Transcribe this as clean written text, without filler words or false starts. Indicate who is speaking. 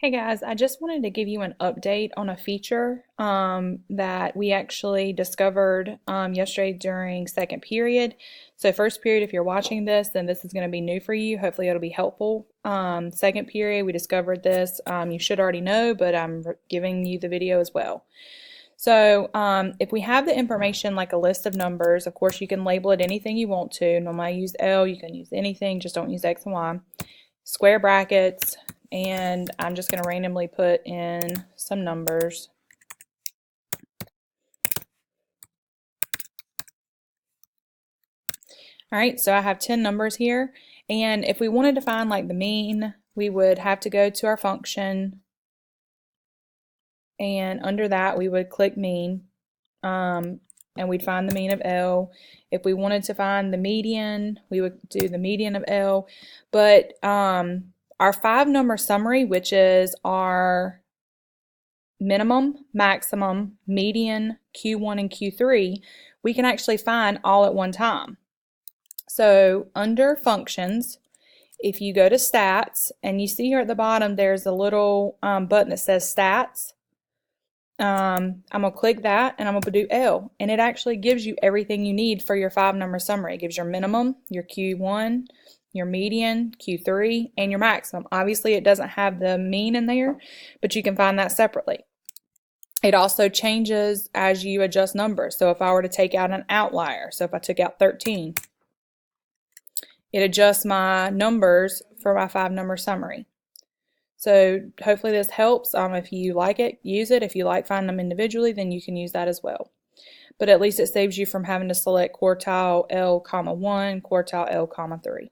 Speaker 1: Hey guys, I just wanted to give you an update on a feature that we actually discovered yesterday during second period. So first period, if you're watching this, then this is going to be new for you. Hopefully it'll be helpful. Second period, we discovered this. You should already know, but I'm giving you the video as well. So if we have the information like a list of numbers, of course you can label it anything you want to. Normally I use L, you can use anything, just don't use X and Y. Square brackets, and I'm just going to randomly put in some numbers. All right, so I have 10 numbers here, and if we wanted to find like the mean, we would have to go to our function, and under that we would click mean, and we'd find the mean of L. If we wanted to find the median, we would do the median of L, but our 5-number summary, which is our minimum, maximum, median, Q1 and Q3, we can actually find all at one time. So under functions, if you go to stats, and you see here at the bottom there's a little button that says stats, I'm going to click that and I'm going to do L, and it actually gives you everything you need for your 5-number summary. It gives your minimum, your Q1, your median, Q3, and your maximum. Obviously it doesn't have the mean in there, but you can find that separately. It also changes as you adjust numbers. So if I were to take out an outlier, so if I took out 13, it adjusts my numbers for my 5-number summary. So hopefully this helps. If you like it, use it. If you like finding them individually, then you can use that as well. But at least it saves you from having to select quartile L, 1, quartile L, 3.